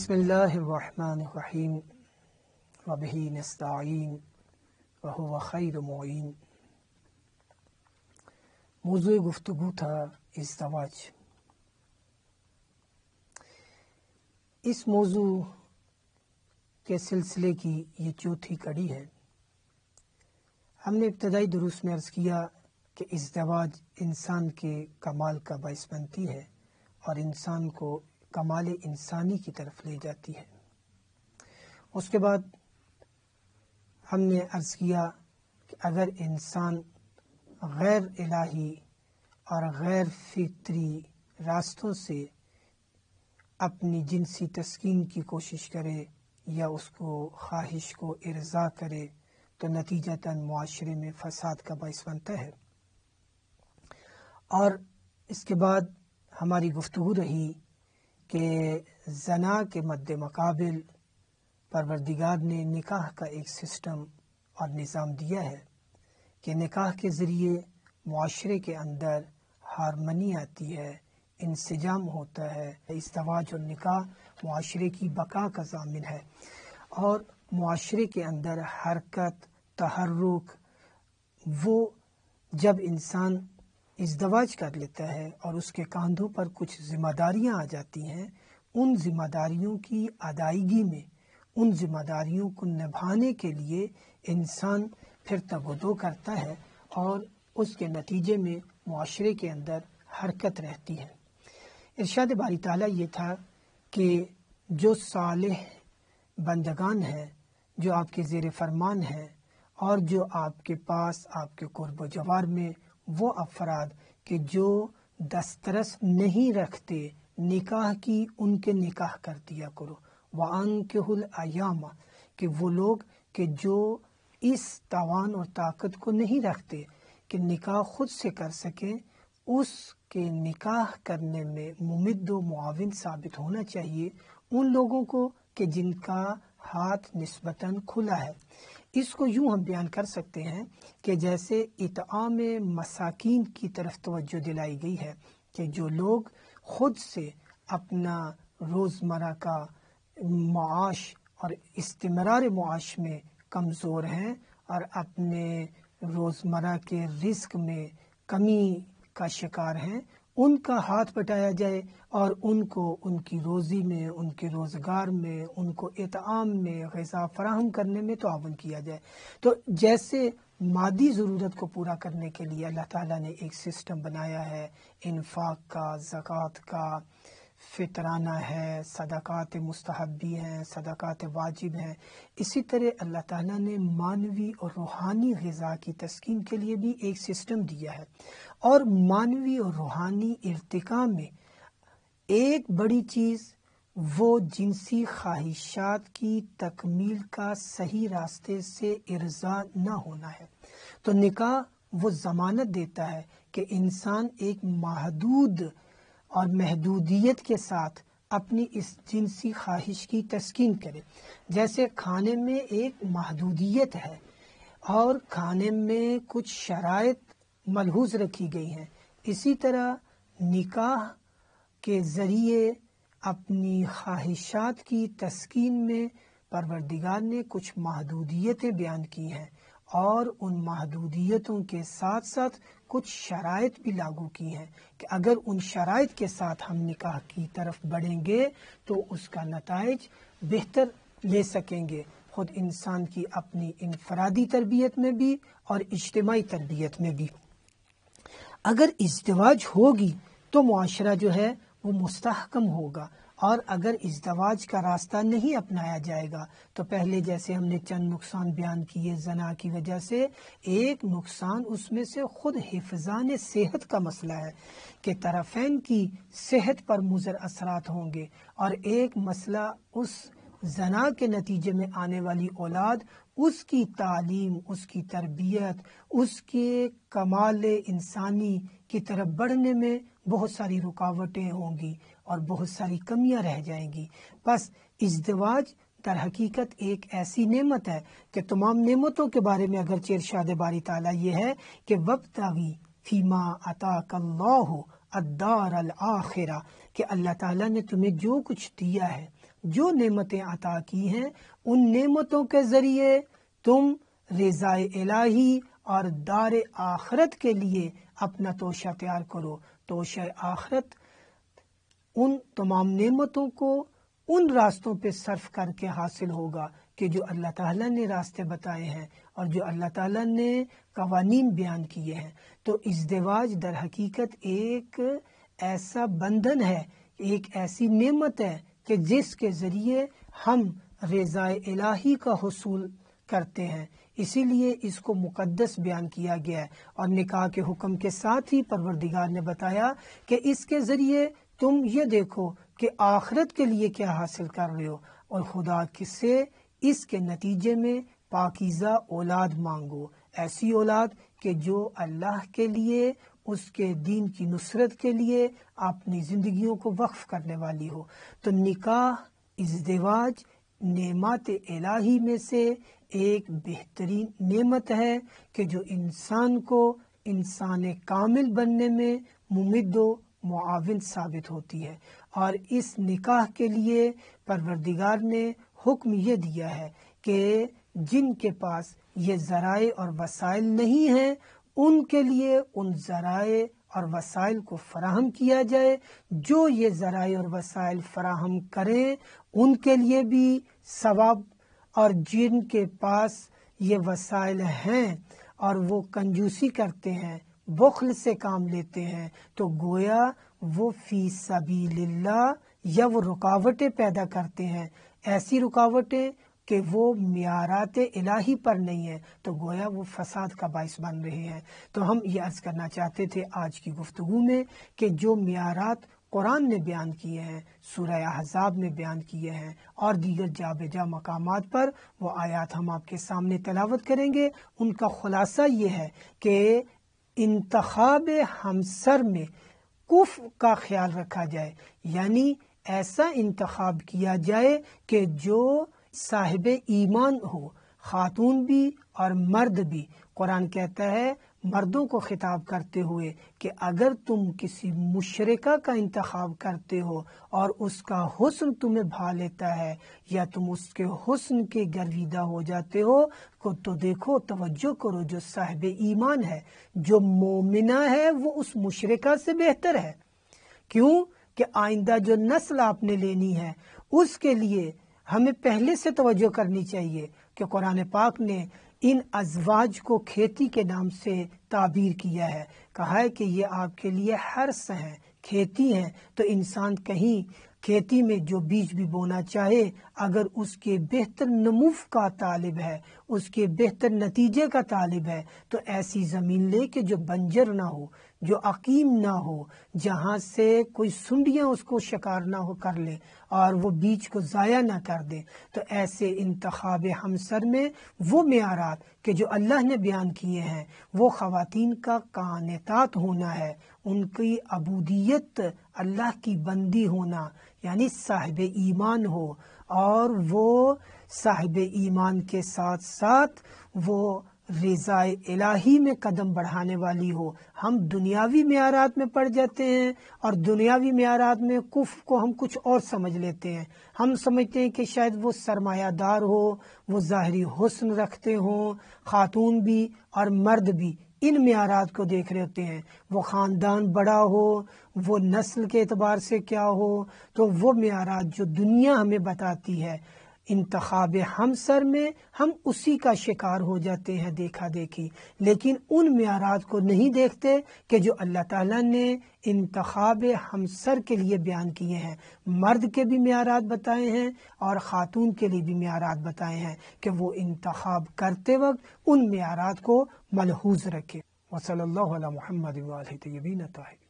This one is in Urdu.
بسم اللہ الرحمن الرحیم وبہ نستعین وہو خیر معین۔ موضوع گفتگو تھا ازدواج۔ اس موضوع کے سلسلے کی یہ چوتھی کڑی ہے۔ ہم نے ابتدائی دروس میں عرض کیا کہ ازدواج انسان کے کمال کا باعث بنتی ہے اور انسان کو کمال انسانی کی طرف لے جاتی ہے۔ اس کے بعد ہم نے عرض کیا کہ اگر انسان غیر الہی اور غیر فطری راستوں سے اپنی جنسی تسکین کی کوشش کرے یا اس کو خواہش کو ارضاء کرے تو نتیجتاً معاشرے میں فساد کا باعث بنتا ہے۔ اور اس کے بعد ہماری گفتگو رہی کہ زنا کے مد مقابل پروردگار نے نکاح کا ایک سسٹم اور نظام دیا ہے کہ نکاح کے ذریعے معاشرے کے اندر ہارمنی آتی ہے، انسجام ہوتا ہے۔ ازدواج اور نکاح معاشرے کی بقا کا ضامن ہے اور معاشرے کے اندر حرکت، تحرک، وہ جب انسان ازدواج کر لیتا ہے اور اس کے کاندھوں پر کچھ ذمہ داریاں آ جاتی ہیں، ان ذمہ داریوں کی ادائیگی میں، ان ذمہ داریوں کو نبھانے کے لیے انسان پھر تگودو کرتا ہے اور اس کے نتیجے میں معاشرے کے اندر حرکت رہتی ہے۔ ارشاد باری تعالیٰ یہ تھا کہ جو صالح بندگان ہیں، جو آپ کے زیر فرمان ہیں اور جو آپ کے پاس، آپ کے قرب و جوار میں وہ افراد کہ جو دسترس نہیں رکھتے نکاح کی، ان کے نکاح کر دیا کرو۔ وَأَنكِحُوا الْأَيَامَ، کہ وہ لوگ کہ جو اس توان اور طاقت کو نہیں رکھتے کہ نکاح خود سے کر سکیں، اس کے نکاح کرنے میں ممد و معاون ثابت ہونا چاہیے ان لوگوں کو کہ جن کا ہاتھ نسبتاً کھلا ہے۔ اس کو یوں ہم بیان کر سکتے ہیں کہ جیسے اطعام مساکین کی طرف توجہ دلائی گئی ہے کہ جو لوگ خود سے اپنا روزمرہ کا معاش اور استمرار معاش میں کمزور ہیں اور اپنے روزمرہ کے رزق میں کمی کا شکار ہیں، ان کا ہاتھ بٹایا جائے اور ان کو ان کی روزی میں، ان کے روزگار میں، ان کو اطعام میں، غذا فراہم کرنے میں تعاون کیا جائے۔ تو جیسے مادی ضرورت کو پورا کرنے کے لیے اللہ تعالیٰ نے ایک سسٹم بنایا ہے، انفاق کا، زکوٰۃ کا، فطرانہ ہے، صدقات مستحبی ہیں، صدقات واجب ہیں، اسی طرح اللہ تعالیٰ نے معنوی اور روحانی غذا کی تسکین کے لیے بھی ایک سسٹم دیا ہے۔ اور معنوی اور روحانی ارتقاء میں ایک بڑی چیز وہ جنسی خواہشات کی تکمیل کا صحیح راستے سے ارضاء نہ ہونا ہے۔ تو نکاح وہ ضمانت دیتا ہے کہ انسان ایک محدود اور محدودیت کے ساتھ اپنی اس جنسی خواہش کی تسکین کرے۔ جیسے کھانے میں ایک محدودیت ہے اور کھانے میں کچھ شرائط ملحوظ رکھی گئی ہیں، اسی طرح نکاح کے ذریعے اپنی خواہشات کی تسکین میں پروردگار نے کچھ محدودیتیں بیان کی ہیں اور ان محدودیتوں کے ساتھ ساتھ کچھ شرائط بھی لاگو کی ہیں کہ اگر ان شرائط کے ساتھ ہم نکاح کی طرف بڑھیں گے تو اس کا نتائج بہتر لے سکیں گے، خود انسان کی اپنی انفرادی تربیت میں بھی اور اجتماعی تربیت میں بھی۔ اگر ازدواج ہوگی تو معاشرہ جو ہے وہ مستحکم ہوگا، اور اگر ازدواج کا راستہ نہیں اپنایا جائے گا تو پہلے جیسے ہم نے چند نقصان بیان کیے زنا کی وجہ سے، ایک نقصان اس میں سے خود حفظان صحت کا مسئلہ ہے کہ طرفین کی صحت پر مضر اثرات ہوں گے، اور ایک مسئلہ اس زنا کے نتیجے میں آنے والی اولاد، اس کی تعلیم، اس کی تربیت، اس کے کمال انسانی کی طرف بڑھنے میں بہت ساری رکاوٹیں ہوں گی اور بہت ساری کمیاں رہ جائیں گی۔ بس ازدواج در حقیقت ایک ایسی نعمت ہے کہ تمام نعمتوں کے بارے میں اگرچہ ارشاد باری تعالیٰ یہ ہے کہ وَابْتَغِ فِيمَا آتَاكَ اللَّهُ الدَّارَ الْآخِرَةَ، کہ اللہ تعالیٰ نے تمہیں جو کچھ دیا ہے جو نعمتیں عطا کی ہیں ان نعمتوں کے ذریعے تم رضائے الہی اور دار آخرت کے لیے اپنا توشہ تیار کرو۔ توشہ آخرت ان تمام نعمتوں کو ان راستوں پہ صرف کر کے حاصل ہوگا کہ جو اللہ تعالیٰ نے راستے بتائے ہیں اور جو اللہ تعالیٰ نے قوانین بیان کیے ہیں۔ تو ازدواج در حقیقت ایک ایسا بندھن ہے، ایک ایسی نعمت ہے کہ جس کے ذریعے ہم رضائے الہی کا حصول کرتے ہیں، اسی لیے اس کو مقدس بیان کیا گیا ہے۔ اور نکاح کے حکم کے ساتھ ہی پروردگار نے بتایا کہ اس کے ذریعے تم یہ دیکھو کہ آخرت کے لیے کیا حاصل کر رہے ہو، اور خدا سے اس کے نتیجے میں پاکیزہ اولاد مانگو، ایسی اولاد کہ جو اللہ کے لیے، اس کے دین کی نصرت کے لیے اپنی زندگیوں کو وقف کرنے والی ہو۔ تو نکاح، ازدواج نعمات الہی میں سے ایک بہترین نعمت ہے کہ جو انسان کو انسان کامل بننے میں ممد و معاون ثابت ہوتی ہے۔ اور اس نکاح کے لیے پروردگار نے حکم یہ دیا ہے کہ جن کے پاس یہ ذرائع اور وسائل نہیں ہیں ان کے لیے ان ذرائع اور وسائل کو فراہم کیا جائے۔ جو یہ ذرائع اور وسائل فراہم کریں ان کے لیے بھی ثواب، اور جن کے پاس یہ وسائل ہیں اور وہ کنجوسی کرتے ہیں، بخل سے کام لیتے ہیں، تو گویا وہ فی سبیل اللہ یا وہ رکاوٹیں پیدا کرتے ہیں، ایسی رکاوٹیں کہ وہ معیارات الہی پر نہیں ہیں، تو گویا وہ فساد کا باعث بن رہے ہیں۔ تو ہم یہ عرض کرنا چاہتے تھے آج کی گفتگو میں کہ جو معیارات قرآن نے بیان کیے ہیں، سورہ احزاب میں بیان کیے ہیں، اور دیگر جا بجا مقامات پر وہ آیات ہم آپ کے سامنے تلاوت کریں گے۔ ان کا خلاصہ یہ ہے کہ انتخاب ہمسر میں کفء کا خیال رکھا جائے، یعنی ایسا انتخاب کیا جائے کہ جو صاحب ایمان ہو، خاتون بھی اور مرد بھی۔ قرآن کہتا ہے مردوں کو خطاب کرتے ہوئے کہ اگر تم کسی مشرکہ کا انتخاب کرتے ہو اور اس کا حسن تمہیں بھا لیتا ہے یا تم اس کے حسن کے گرویدہ ہو جاتے ہو تو دیکھو، توجہ کرو، جو صاحب ایمان ہے، جو مومنہ ہے، وہ اس مشرکہ سے بہتر ہے۔ کیوں کہ آئندہ جو نسل آپ نے لینی ہے اس کے لیے ہمیں پہلے سے توجہ کرنی چاہیے کہ قرآن پاک نے ان ازواج کو کھیتی کے نام سے تعبیر کیا ہے، کہا ہے کہ یہ آپ کے لیے حرث ہیں، کھیتی ہیں۔ تو انسان کہیں کھیتی میں جو بیج بھی بونا چاہے، اگر اس کے بہتر نمو کا طالب ہے، اس کے بہتر نتیجے کا طالب ہے، تو ایسی زمین لے کہ جو بنجر نہ ہو، جو عقیم نہ ہو، جہاں سے کوئی سنڈیاں اس کو شکار نہ ہو کر لے اور وہ بیج کو ضائع نہ کر دے۔ تو ایسے انتخاب ہمسر میں وہ معیارات کہ جو اللہ نے بیان کیے ہیں، وہ خواتین کا قانتات ہونا ہے، ان کی عبودیت، اللہ کی بندی ہونا، یعنی صاحب ایمان ہو، اور وہ صاحب ایمان کے ساتھ ساتھ وہ رضائے الہی میں قدم بڑھانے والی ہو۔ ہم دنیاوی معیارات میں پڑ جاتے ہیں اور دنیاوی معیارات میں کفر کو ہم کچھ اور سمجھ لیتے ہیں۔ ہم سمجھتے ہیں کہ شاید وہ سرمایہ دار ہو، وہ ظاہری حسن رکھتے ہوں، خاتون بھی اور مرد بھی ان معیارات کو دیکھ رہے ہوتے ہیں، وہ خاندان بڑا ہو، وہ نسل کے اعتبار سے کیا ہو، تو وہ معیارات جو دنیا ہمیں بتاتی ہے، انتخاب ہمسر میں ہم اسی کا شکار ہو جاتے ہیں، دیکھا دیکھی، لیکن ان معیارات کو نہیں دیکھتے کہ جو اللہ تعالیٰ نے انتخاب ہمسر کے لیے بیان کیے ہیں۔ مرد کے بھی معیارات بتائے ہیں اور خاتون کے لیے بھی معیارات بتائے ہیں کہ وہ انتخاب کرتے وقت ان معیارات کو ملحوظ رکھے۔ وصلی اللہ علی محمد وآلہ طیبین الطاہرین۔